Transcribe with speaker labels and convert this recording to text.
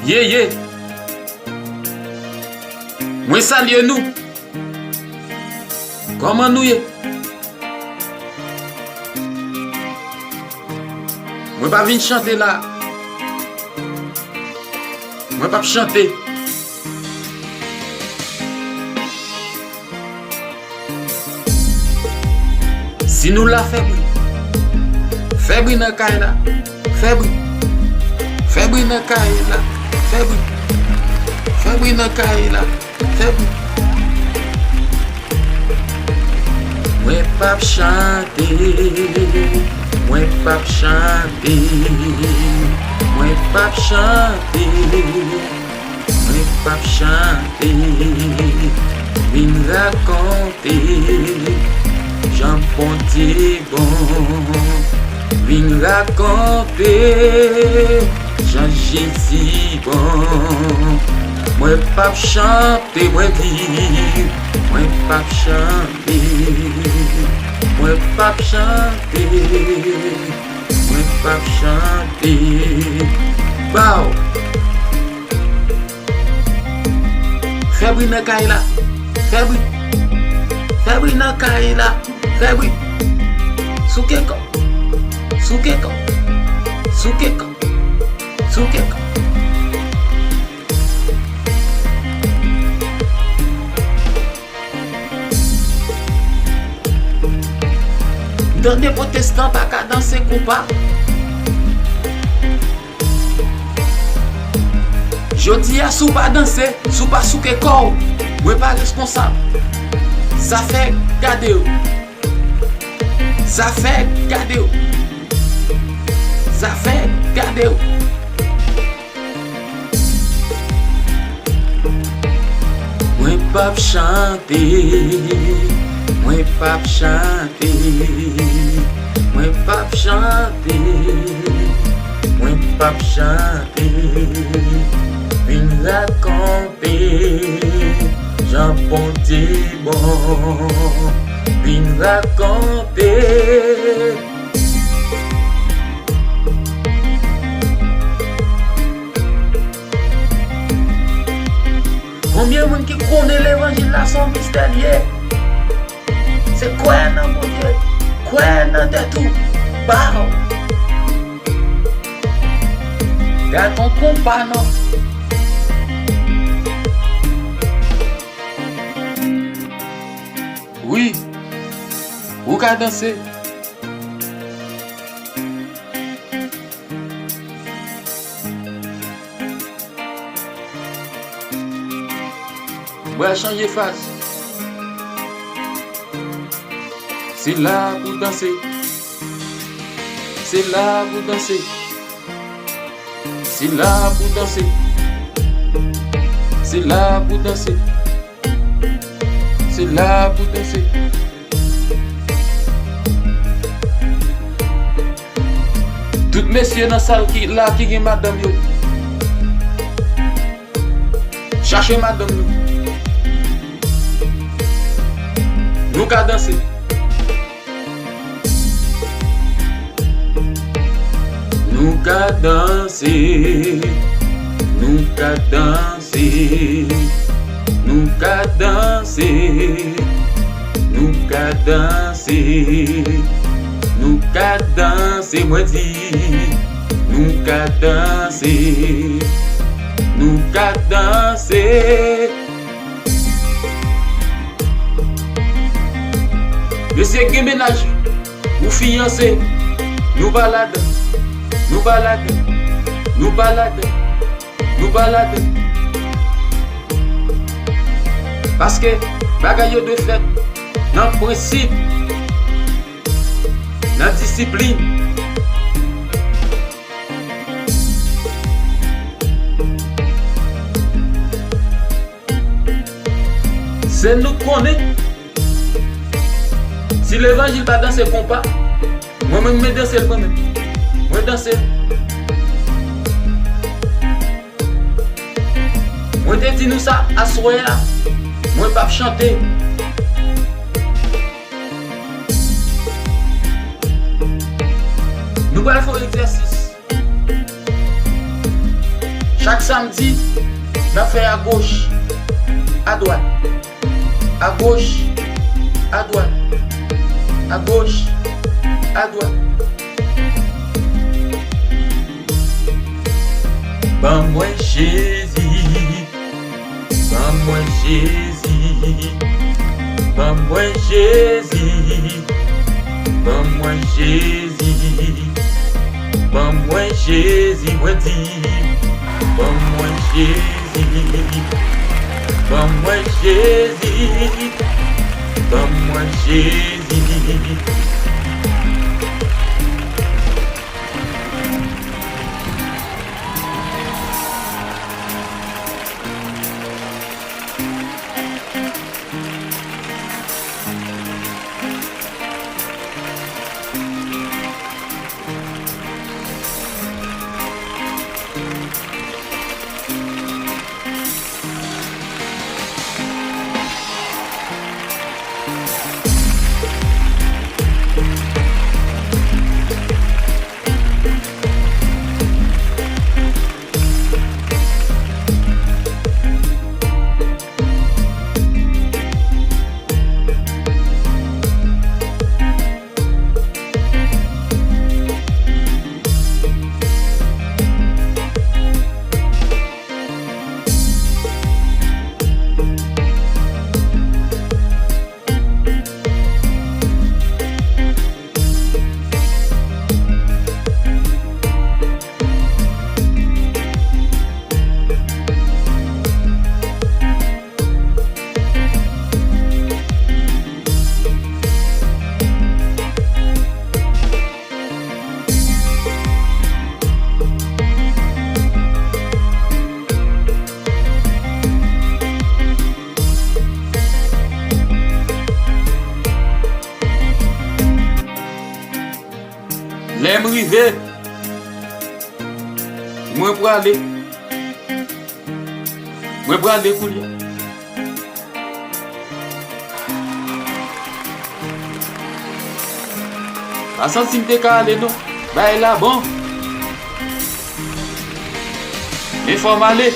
Speaker 1: Ye. Moi salue nous. Comment nous y? Moi pas venir chanter là. Moi pas chanter. Si nous la faible dans caille là, faible dans caille là, faible dans caille là, faible. Moi pas chanter, moi pas chanter, moi pas chanter, moi pas chanter, vin raconter. Jean Ponty bon, vin raconter, Jean Jésus bon. Moi pas chanter, moi dire, moi pas chanter, moi pas chanter, moi pas chanter. Bao, faible na kaila, faible na kaila. Faible, soukeko. Dans des protestants, pas qu'à danser compas. Je dis à sou pas danser, sou pas soukeko. Moi pas responsable. Ça fait garder. Ça fait garder. Ça fait garder. Moi pas chanter. Moi pas chanter. Moi pas chanter. Moi pas chanter. Vin raconter. Jean Ponty bon. Vin raconter. Combien de monde qui connaît l'évangile là son mystérieux? C'est quoi non mon Dieu? Quoi non de tout? Bah. Garde ton compas non. Oui. Ou qu'à danser. Ouais, changer face. C'est là pour danser. C'est là pour danser. C'est là pour danser. C'est là pour danser. C'est là pour danser. Toutes messieurs dans la salle qui là qui est madame yo. Cherchez madame nous. Nous qu'à danser. Nous qu'à danser. Nous qu'à danser. Nous qu'à danser. Nous qu'à danser. Nous qu'à danser, moi dis. Nous qu'à danser. Nous qu'à danser. Monsieur qui ménage, ou fiancé, nous baladons, nous baladons, nous baladons, nous baladons. Parce que bagaille de fait, dans le principe, dans la discipline. C'est nous connaître. Si l'évangile pas dans ce compas, moi-même je danse moi-même. Moi danse. Moi te dis nous ça à soir là. Moi pas chanter. Nous allons faire exercice. Chaque samedi, on fait à gauche, à droite, à gauche, à droite, à gauche, à droite. Ban moi Jésus, ban moi Jésus, ban moi Jésus, ban moi Jésus, ban moi Jésus, moi dis, ban moi Jésus, ban moi Jésus, ban moi Jésus. L'aime rivé, moi pour aller pour lui. Pas senti me décaler non, bah là bon, mais faut m'aller.